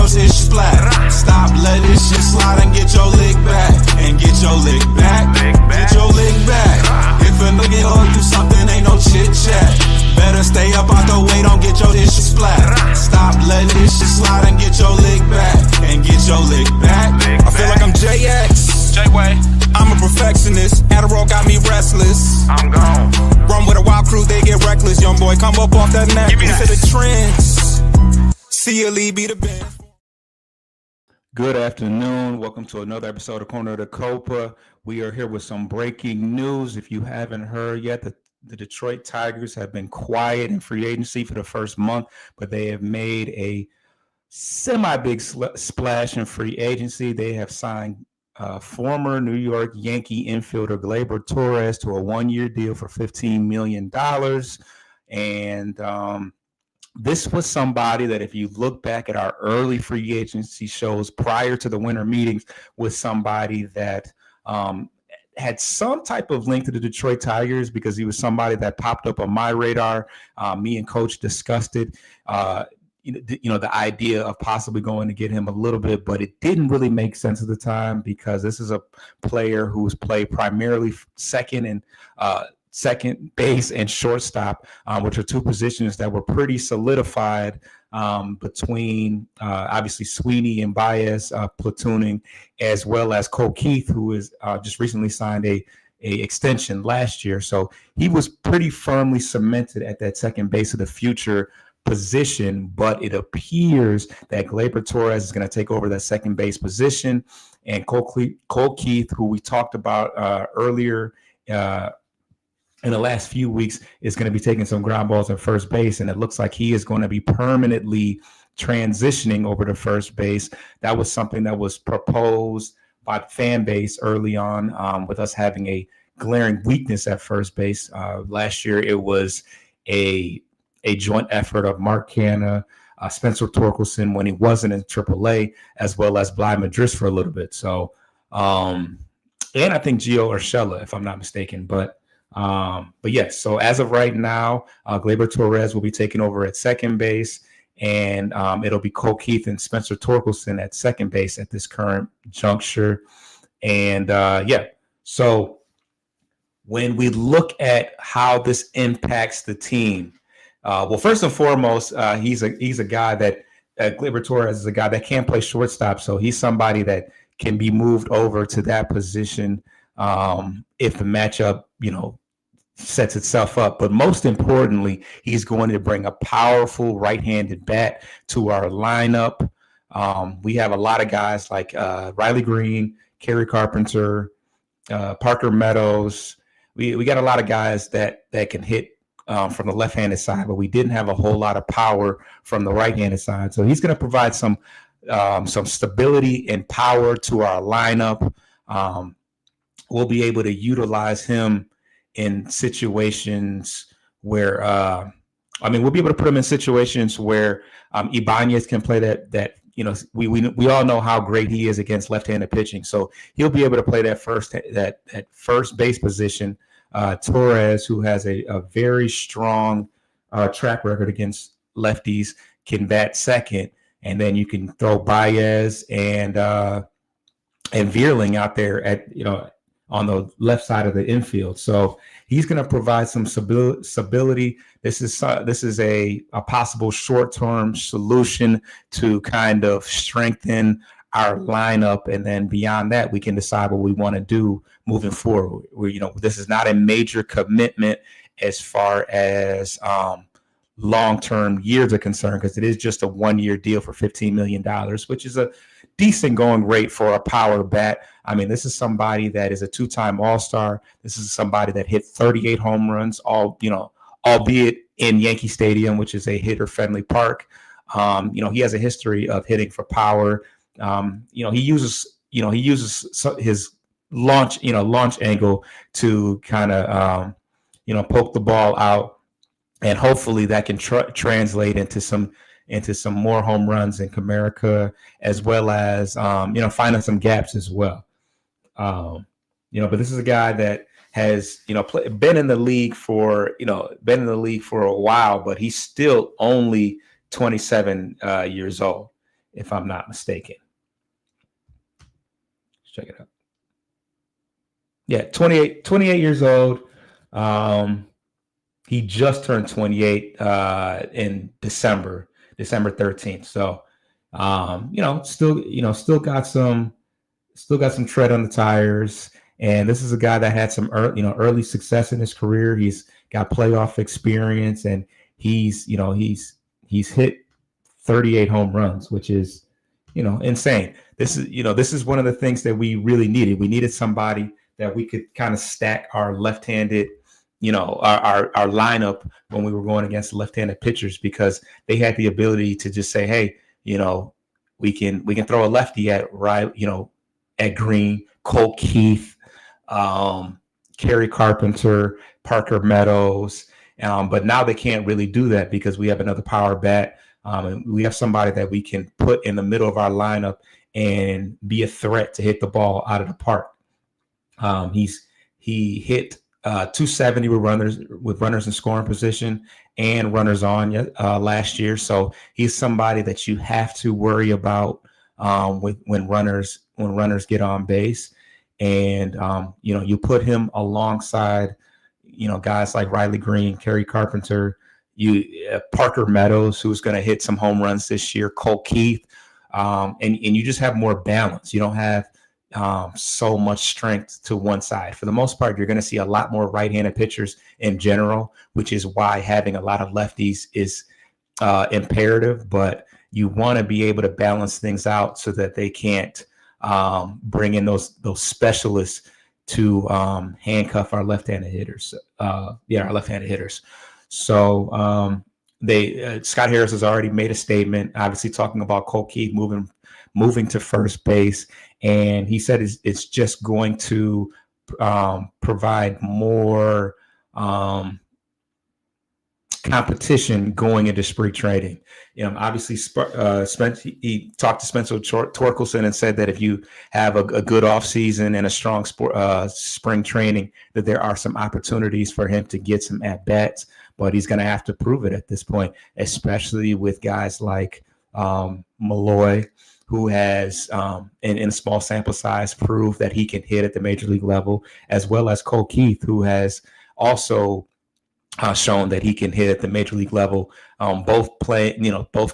your shit splat. Stop, let this shit slide and get your lick back. And get your lick back. Get your lick back. If a nigga owe you something, ain't no chit chat. Better stay up out the way, don't get your shit splat. Stop, let this shit slide and get your lick back. And get your lick back. I feel like I'm JX. J-Way. I'm a perfectionist. Adderall got me restless. I'm gone. Run with a wild crew, they get reckless. Young boy, come up off that neck. Into the trends. See you, Lee, be the band. Good afternoon. Welcome to another episode of Corner of the Copa. We are here with some breaking news. If you haven't heard yet, the Detroit Tigers have been quiet in free agency for the first month, but they have made a semi-big splash in free agency. They have signed former New York Yankee infielder Gleyber Torres to a one-year deal for $15 million. And this was somebody that, if you look back at our early free agency shows prior to the winter meetings, was somebody that had some type of link to the Detroit Tigers, because he was somebody that popped up on my radar. Me and Coach discussed it. The idea of possibly going to get him a little bit, but it didn't really make sense at the time, because this is a player who's played primarily second base and shortstop, which are two positions that were pretty solidified between obviously Sweeney and Baez platooning, as well as Cole Keith, who is just recently signed a extension last year. So he was pretty firmly cemented at that second base of the future position, but it appears that Gleyber Torres is going to take over that second base position, and Cole Keith, who we talked about earlier in the last few weeks, is going to be taking some ground balls at first base, and it looks like he is going to be permanently transitioning over to first base. That was something that was proposed by the fan base early on, with us having a glaring weakness at first base. Last year, it was a joint effort of Mark Canha, Spencer Torkelson when he wasn't in AAA, as well as Bly Madris for a little bit. So, and I think Gio Urshela, if I'm not mistaken. But yes, so as of right now, Gleyber Torres will be taking over at second base, and it'll be Cole Keith and Spencer Torkelson at second base at this current juncture. And so when we look at how this impacts the team, well, first and foremost, he's a guy that Gleyber Torres is a guy that can't play shortstop, so he's somebody that can be moved over to that position if the matchup, sets itself up. But most importantly, he's going to bring a powerful right-handed bat to our lineup. We have a lot of guys like Riley Green, Kerry Carpenter, Parker Meadows. We got a lot of guys that can hit from the left-handed side, but we didn't have a whole lot of power from the right-handed side. So he's going to provide some stability and power to our lineup. We'll be able to utilize him in situations where, we'll be able to put him in situations where Ibanez can play that. We all know how great he is against left-handed pitching. So he'll be able to play that first base position. Torres, who has a very strong track record against lefties, can bat second, and then you can throw Baez and Vierling out there at on the left side of the infield. So he's going to provide some stability. This is a possible short-term solution to kind of strengthen our lineup, and then beyond that, we can decide what we want to do moving forward. This is not a major commitment as far as long-term years are concerned, because it is just a one-year deal for $15 million, which is a decent going rate for a power bat. I mean, this is somebody that is a two-time All-Star. This is somebody that hit 38 home runs, albeit in Yankee Stadium, which is a hitter-friendly park. He has a history of hitting for power. He uses his launch angle to kind of poke the ball out, and hopefully that can translate into some more home runs in Comerica, as well as finding some gaps as well. But this is a guy that has been in the league for a while, but he's still only 27 years old. if I'm not mistaken. Let's check it out. Yeah, 28 years old. He just turned 28 in December 13th. So, still got some tread on the tires. And this is a guy that had some early success in his career. He's got playoff experience, and he's hit 38 home runs, which is, insane. This is one of the things that we really needed. We needed somebody that we could kind of stack our left-handed, our lineup when we were going against left-handed pitchers, because they had the ability to just say, hey, we can throw a lefty at right, at Green, Cole Keith, Kerry Carpenter, Parker Meadows. But now they can't really do that because we have another power bat. And we have somebody that we can put in the middle of our lineup and be a threat to hit the ball out of the park. He hit 270 with runners in scoring position and runners on last year. So he's somebody that you have to worry about when runners get on base. And you put him alongside guys like Riley Green, Kerry Carpenter, Parker Meadows, who's going to hit some home runs this year, Cole Keith, and you just have more balance. You don't have so much strength to one side. For the most part, you're going to see a lot more right-handed pitchers in general, which is why having a lot of lefties is imperative. But you want to be able to balance things out so that they can't bring in those specialists to handcuff our left-handed hitters. Our left-handed hitters. So Scott Harris has already made a statement, obviously talking about Cole Keith moving to first base, and he said it's just going to provide more competition going into spring training. Obviously, he talked to Spencer Torkelson and said that if you have a good offseason and a strong spring training, that there are some opportunities for him to get some at-bats, but he's going to have to prove it at this point, especially with guys like Malloy, who has, in a small sample size, proved that he can hit at the major league level, as well as Cole Keith, who has also shown that he can hit at the major league level, both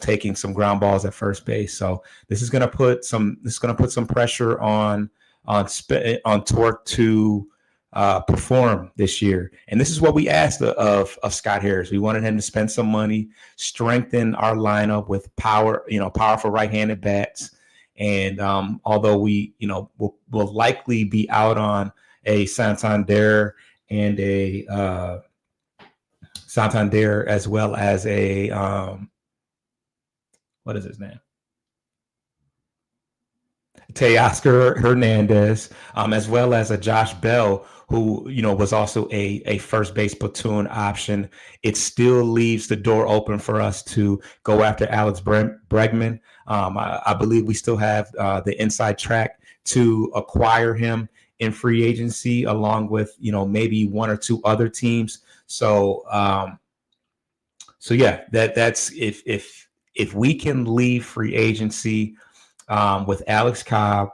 taking some ground balls at first base. So this is going to put some pressure on Torque to perform this year. And this is what we asked of Scott Harris. We wanted him to spend some money, strengthen our lineup with powerful right-handed bats. And although we, will likely be out on a Santander and a Santander, as well as a what is his name? Teoscar Hernandez, as well as a Josh Bell, who was also a first base platoon option. It still leaves the door open for us to go after Alex Bregman. I believe we still have the inside track to acquire him in free agency, along with maybe one or two other teams. So yeah, that's if we can leave free agency with Alex Cobb,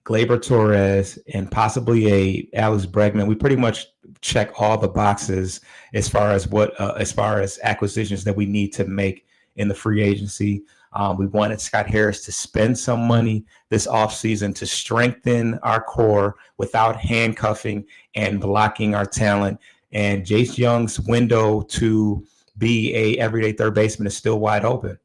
Gleyber Torres, and possibly a Alex Bregman, we pretty much check all the boxes as far as acquisitions that we need to make in the free agency. We wanted Scott Harris to spend some money this offseason to strengthen our core without handcuffing and blocking our talent. And Jace Young's window to be a everyday third baseman is still wide open.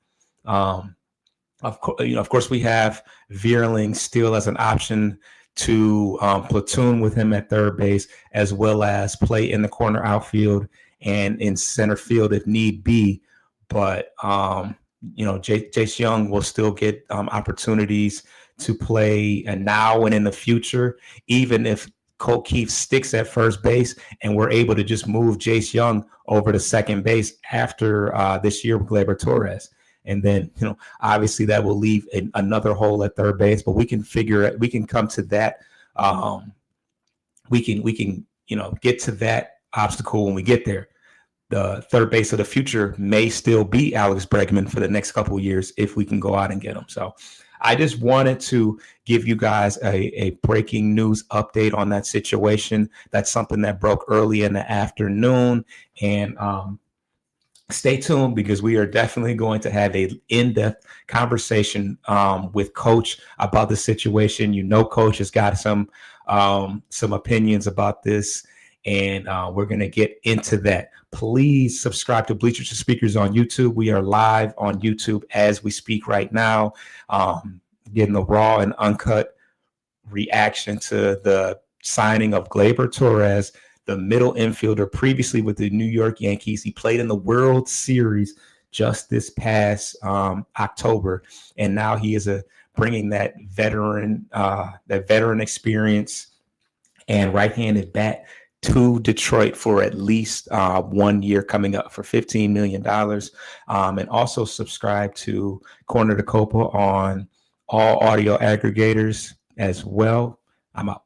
Of course, we have Veerling still as an option to platoon with him at third base, as well as play in the corner outfield and in center field if need be. But Jace Young will still get opportunities to play now and in the future, even if Cole Keith sticks at first base and we're able to just move Jace Young over to second base after this year with Gleyber Torres. And then, obviously that will leave another hole at third base, but we can come to that. We can get to that obstacle when we get there. the third base of the future may still be Alex Bregman for the next couple of years if we can go out and get him. So I just wanted to give you guys a breaking news update on that situation. That's something that broke early in the afternoon. And stay tuned, because we are definitely going to have a in-depth conversation with Coach about the situation. You know, Coach has got some opinions about this, and we're going to get into that. Please subscribe to Bleachers to Speakers on YouTube. We are live on YouTube as we speak right now, getting the raw and uncut reaction to the signing of Gleyber Torres, the middle infielder previously with the New York Yankees. He played in the World Series just this past October, and now he is bringing that veteran experience and right-handed bat to Detroit for at least 1 year, coming up for $15 million. And also subscribe to Corner to Copa on all audio aggregators as well. I'm out.